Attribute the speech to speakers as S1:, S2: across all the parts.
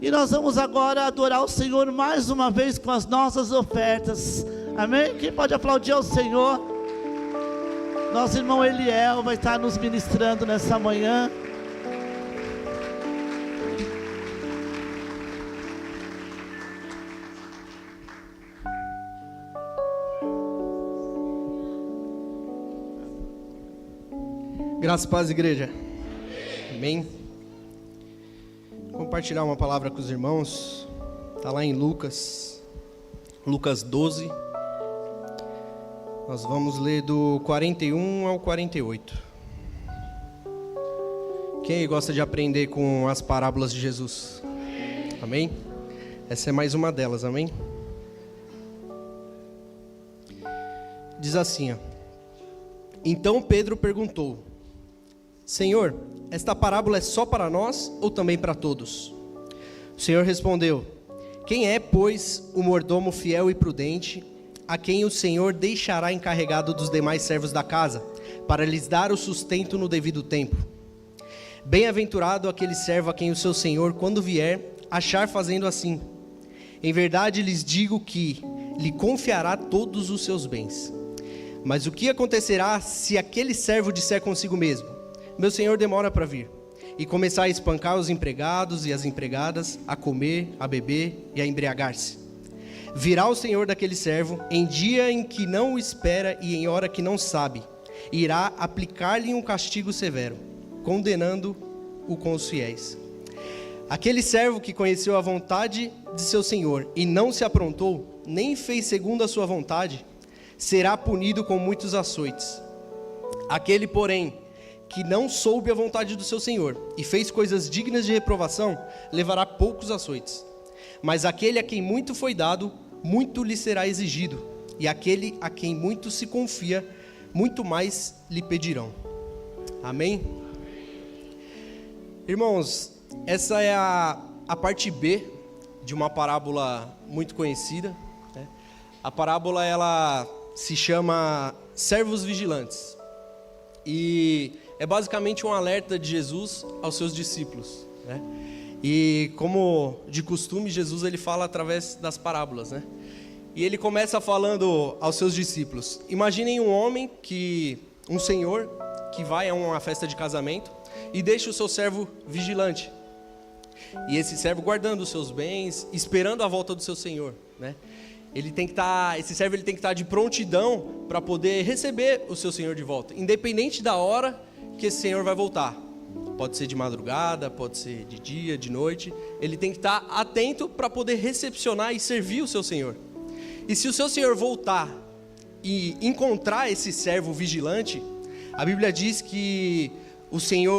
S1: E nós vamos agora adorar o Senhor mais uma vez com as nossas ofertas. Amém? Quem pode aplaudir ao Senhor? Nosso irmão Eliel vai estar nos ministrando nessa manhã.
S2: Graças e paz, igreja. Amém. Compartilhar uma palavra com os irmãos. Está lá em Lucas 12. Nós vamos ler do 41 ao 48. Quem aí gosta de aprender com as parábolas de Jesus? Amém? Essa é mais uma delas, amém? Diz assim, ó. Então Pedro perguntou: Senhor, esta parábola é só para nós ou também para todos? O Senhor respondeu: Quem é, pois, o mordomo fiel e prudente, a quem o Senhor deixará encarregado dos demais servos da casa, para lhes dar o sustento no devido tempo? Bem-aventurado aquele servo a quem o seu Senhor, quando vier, achar fazendo assim. Em verdade lhes digo que lhe confiará todos os seus bens. Mas o que acontecerá se aquele servo disser consigo mesmo: Meu senhor demora para vir, e começar a espancar os empregados e as empregadas, a comer, a beber e a embriagar-se? Virá o senhor daquele servo em dia em que não o espera e em hora que não sabe, e irá aplicar-lhe um castigo severo, condenando-o com os fiéis. Aquele servo que conheceu a vontade de seu senhor e não se aprontou, nem fez segundo a sua vontade, será punido com muitos açoites. Aquele, porém, que não soube a vontade do seu senhor e fez coisas dignas de reprovação, levará poucos açoites. Mas aquele a quem muito foi dado, muito lhe será exigido, e aquele a quem muito se confia, muito mais lhe pedirão. Amém? Irmãos, essa é a parte B de uma parábola muito conhecida, né? A parábola, ela se chama Servos Vigilantes, e é basicamente um alerta de Jesus aos seus discípulos, né? E como de costume, Jesus ele fala através das parábolas, né? E ele começa falando aos seus discípulos: imaginem um senhor que vai a uma festa de casamento e deixa o seu servo vigilante. E esse servo guardando os seus bens, esperando a volta do seu senhor, né? Esse servo ele tem que estar de prontidão para poder receber o seu senhor de volta, independente da hora que esse senhor vai voltar. Pode ser de madrugada, pode ser de dia, de noite. Ele tem que estar atento para poder recepcionar e servir o seu senhor. E se o seu senhor voltar e encontrar esse servo vigilante, a Bíblia diz que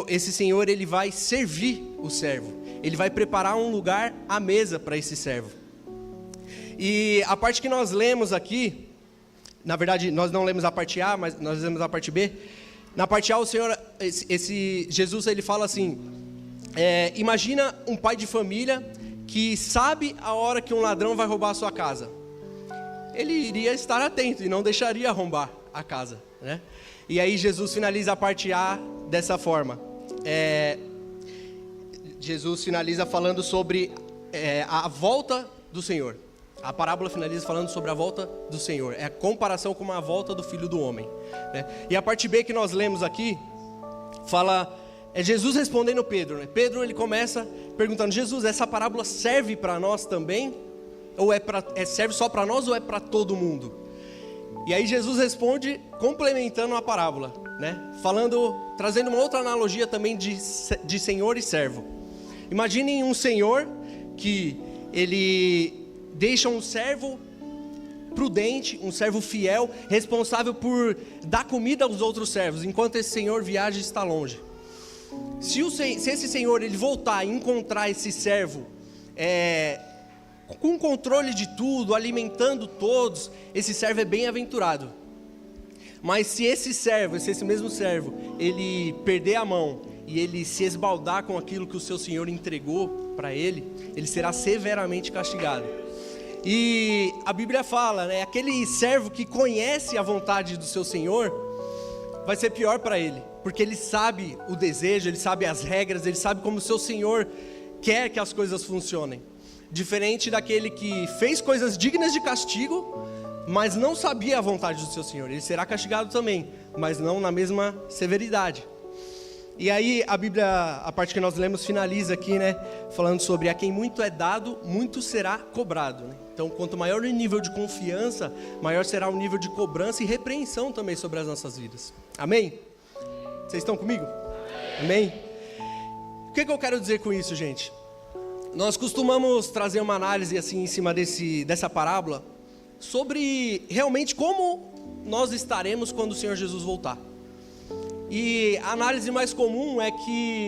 S2: esse senhor ele vai servir o servo. Ele vai preparar um lugar à mesa para esse servo. E a parte que nós lemos aqui, na verdade nós não lemos a parte A, mas nós lemos a parte B. Na parte A, Jesus ele fala assim: imagina um pai de família que sabe a hora que um ladrão vai roubar a sua casa. Ele iria estar atento e não deixaria arrombar a casa, né? E aí Jesus finaliza a parte A dessa forma. Jesus finaliza falando sobre a volta do Senhor. A parábola finaliza falando sobre a volta do Senhor. É a comparação com a volta do Filho do Homem, né? E a parte B que nós lemos aqui fala, Jesus respondendo Pedro, né? Pedro ele começa perguntando: Jesus, essa parábola serve para nós também? Ou serve só para nós ou é para todo mundo? E aí Jesus responde complementando a parábola, né? Trazendo uma outra analogia também de senhor e servo. Imaginem um senhor que ele deixa um servo prudente, um servo fiel, responsável por dar comida aos outros servos, enquanto esse senhor viaja e está longe. Se esse senhor ele voltar e encontrar esse servo com controle de tudo, alimentando todos, esse servo é bem-aventurado. Mas se esse mesmo servo, ele perder a mão e ele se esbaldar com aquilo que o seu senhor entregou para ele, ele será severamente castigado. E a Bíblia fala, né, aquele servo que conhece a vontade do seu senhor, vai ser pior para ele, porque ele sabe o desejo, ele sabe as regras, ele sabe como o seu senhor quer que as coisas funcionem. Diferente daquele que fez coisas dignas de castigo, mas não sabia a vontade do seu Senhor. Ele será castigado também, mas não na mesma severidade. E aí a Bíblia, a parte que nós lemos, finaliza aqui, né, falando sobre a quem muito é dado, muito será cobrado, né? Então, quanto maior o nível de confiança, maior será o nível de cobrança e repreensão também sobre as nossas vidas. Amém? Vocês estão comigo? Amém? O que eu quero dizer com isso, gente? Nós costumamos trazer uma análise assim em cima dessa parábola sobre realmente como nós estaremos quando o Senhor Jesus voltar. E a análise mais comum é que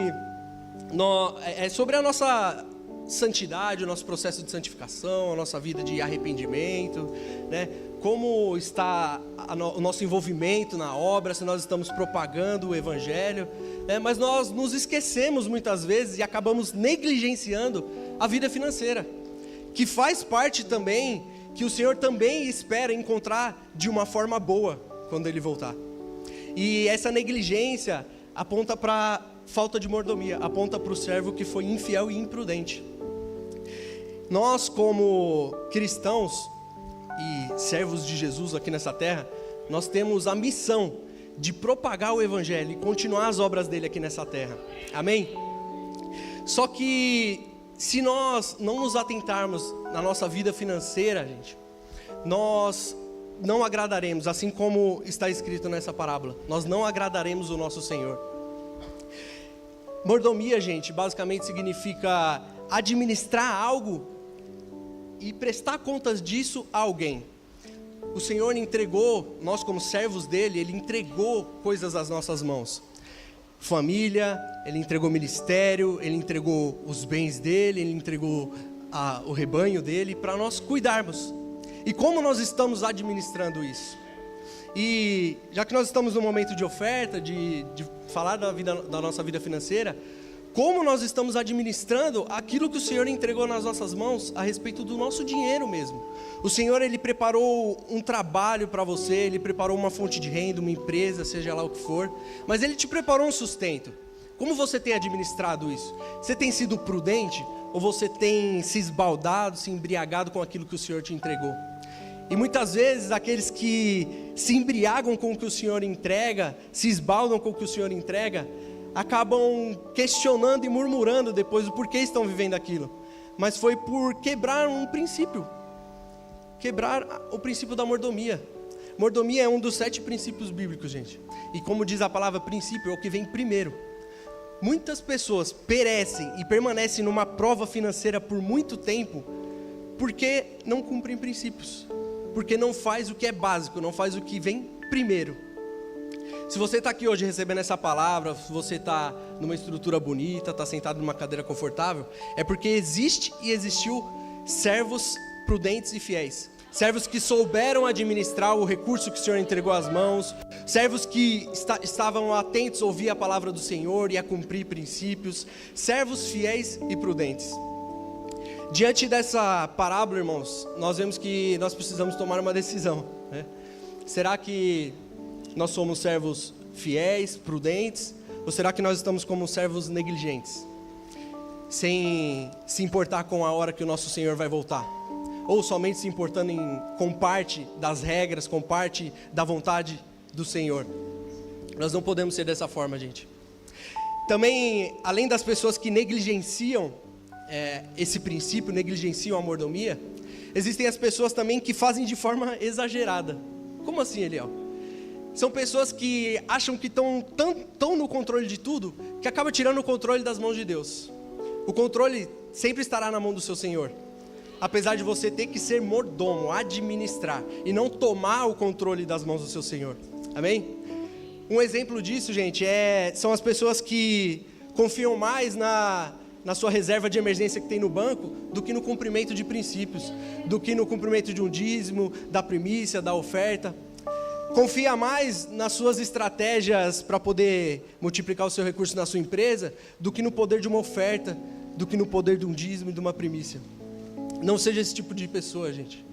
S2: é sobre a nossa santidade, o nosso processo de santificação, a nossa vida de arrependimento, né? Como está o nosso envolvimento na obra, se nós estamos propagando o Evangelho, né? Mas nós nos esquecemos muitas vezes e acabamos negligenciando a vida financeira, que faz parte também, que o Senhor também espera encontrar de uma forma boa quando Ele voltar. E essa negligência aponta para falta de mordomia, aponta para o servo que foi infiel e imprudente. Nós, como cristãos e servos de Jesus aqui nessa terra, nós temos a missão de propagar o Evangelho e continuar as obras dele aqui nessa terra. Amém? Só que se nós não nos atentarmos na nossa vida financeira, gente, nós não agradaremos, assim como está escrito nessa parábola, nós não agradaremos o nosso Senhor. Mordomia, gente, basicamente significa administrar algo e prestar contas disso a alguém. O Senhor entregou, nós como servos dele, Ele entregou coisas às nossas mãos. Família, Ele entregou ministério, Ele entregou os bens dele, Ele entregou o rebanho dele para nós cuidarmos. E como nós estamos administrando isso? E já que nós estamos no momento de oferta, de falar da nossa vida financeira, como nós estamos administrando aquilo que o Senhor entregou nas nossas mãos a respeito do nosso dinheiro mesmo? O Senhor, Ele preparou um trabalho para você, Ele preparou uma fonte de renda, uma empresa, seja lá o que for, mas Ele te preparou um sustento. Como você tem administrado isso? Você tem sido prudente ou você tem se esbaldado, se embriagado com aquilo que o Senhor te entregou? E muitas vezes aqueles que se embriagam com o que o Senhor entrega, se esbaldam com o que o Senhor entrega, acabam questionando e murmurando depois do porquê estão vivendo aquilo. Mas foi por quebrar um princípio. Quebrar o princípio da mordomia. Mordomia é um dos 7 princípios bíblicos, gente. E como diz a palavra princípio, é o que vem primeiro. Muitas pessoas perecem e permanecem numa prova financeira por muito tempo porque não cumprem princípios. Porque não faz o que é básico, não faz o que vem primeiro. Se você está aqui hoje recebendo essa palavra, se você está numa estrutura bonita, está sentado numa cadeira confortável, é porque existe e existiu servos prudentes e fiéis. Servos que souberam administrar o recurso que o Senhor entregou às mãos, servos que estavam atentos a ouvir a palavra do Senhor e a cumprir princípios, servos fiéis e prudentes. Diante dessa parábola, irmãos, nós vemos que nós precisamos tomar uma decisão, né? Será que nós somos servos fiéis, prudentes, ou será que nós estamos como servos negligentes, sem se importar com a hora que o nosso Senhor vai voltar? Ou somente se importando com parte das regras, com parte da vontade do Senhor? Nós não podemos ser dessa forma, gente. Também, além das pessoas que negligenciam esse princípio, negligenciam a mordomia, existem as pessoas também que fazem de forma exagerada. Como assim, Eliel? São pessoas que acham que estão tão no controle de tudo, que acaba tirando o controle das mãos de Deus. O controle sempre estará na mão do seu Senhor, apesar de você ter que ser mordomo, administrar, e não tomar o controle das mãos do seu Senhor. Amém? Um exemplo disso, gente, são as pessoas que confiam mais na sua reserva de emergência que tem no banco, do que no cumprimento de princípios, do que no cumprimento de um dízimo, da primícia, da oferta. Confia mais nas suas estratégias para poder multiplicar o seu recurso na sua empresa, do que no poder de uma oferta, do que no poder de um dízimo e de uma primícia. Não seja esse tipo de pessoa, gente.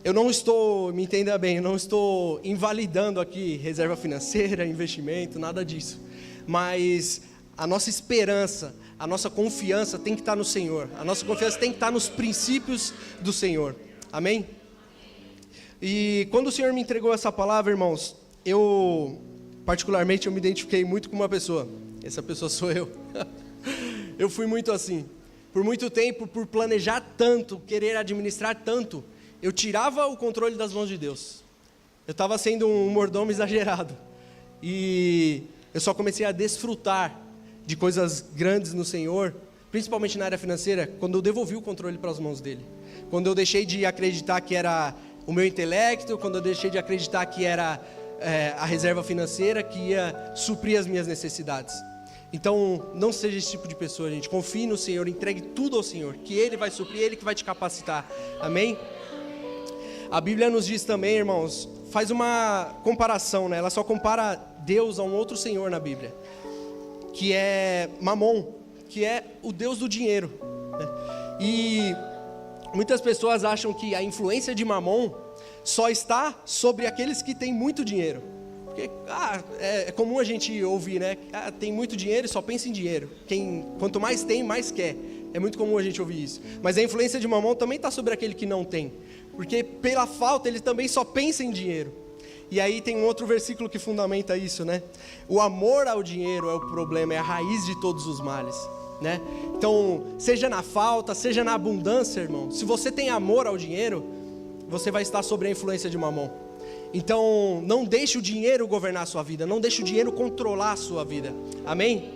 S2: Eu não estou, me entenda bem, eu não estou invalidando aqui reserva financeira, investimento, nada disso. Mas a nossa esperança, a nossa confiança tem que estar no Senhor. A nossa confiança tem que estar nos princípios do Senhor. Amém? E quando o Senhor me entregou essa palavra, irmãos, particularmente, eu me identifiquei muito com uma pessoa. Essa pessoa sou eu. Eu fui muito assim. Por muito tempo, por planejar tanto, querer administrar tanto, eu tirava o controle das mãos de Deus. Eu estava sendo um mordomo exagerado. E eu só comecei a desfrutar de coisas grandes no Senhor, principalmente na área financeira, quando eu devolvi o controle para as mãos dele. Quando eu deixei de acreditar que era o meu intelecto, quando eu deixei de acreditar que era a reserva financeira que ia suprir as minhas necessidades. Então, não seja esse tipo de pessoa, gente. Confie no Senhor, entregue tudo ao Senhor, que Ele vai suprir, Ele que vai te capacitar. Amém? A Bíblia nos diz também, irmãos, faz uma comparação, né? Ela só compara Deus a um outro Senhor na Bíblia, que é Mamon, que é o Deus do dinheiro, né? E muitas pessoas acham que a influência de Mamon só está sobre aqueles que têm muito dinheiro. Porque é comum a gente ouvir, né? Tem muito dinheiro e só pensa em dinheiro. Quanto mais tem, mais quer. É muito comum a gente ouvir isso. Mas a influência de Mamon também está sobre aquele que não tem. Porque pela falta ele também só pensa em dinheiro. E aí tem um outro versículo que fundamenta isso, né? O amor ao dinheiro é o problema, é a raiz de todos os males, né? Então, seja na falta, seja na abundância, irmão, se você tem amor ao dinheiro, você vai estar sob a influência de Mamon. Então, não deixe o dinheiro governar a sua vida, não deixe o dinheiro controlar a sua vida. Amém?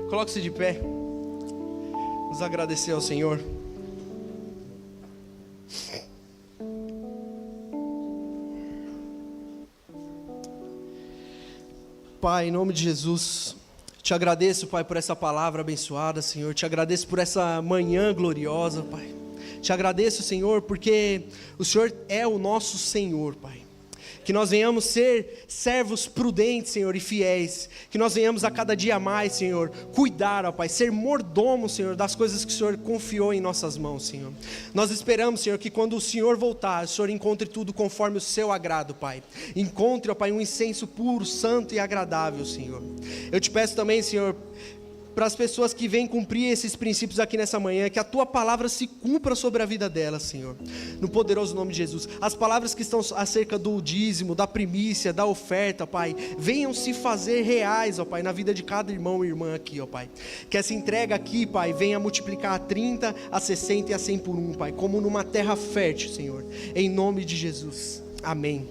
S2: Coloque-se de pé. Vamos agradecer ao Senhor. Pai, em nome de Jesus, te agradeço, Pai, por essa palavra abençoada, Senhor. Te agradeço por essa manhã gloriosa, Pai. Te agradeço, Senhor, porque o Senhor é o nosso Senhor, Pai. Que nós venhamos ser servos prudentes, Senhor, e fiéis. Que nós venhamos a cada dia mais, Senhor, cuidar, ó Pai, ser mordomo, Senhor, das coisas que o Senhor confiou em nossas mãos, Senhor. Nós esperamos, Senhor, que quando o Senhor voltar, o Senhor encontre tudo conforme o seu agrado, Pai. Encontre, ó Pai, um incenso puro, santo e agradável, Senhor. Eu te peço também, Senhor, para as pessoas que vêm cumprir esses princípios aqui nessa manhã, que a Tua palavra se cumpra sobre a vida delas, Senhor, no poderoso nome de Jesus. As palavras que estão acerca do dízimo, da primícia, da oferta, Pai, venham se fazer reais, ó Pai, na vida de cada irmão e irmã aqui, ó Pai. Que essa entrega aqui, Pai, venha multiplicar a 30, a 60 e a 100 por 1, Pai, como numa terra fértil, Senhor, em nome de Jesus, amém.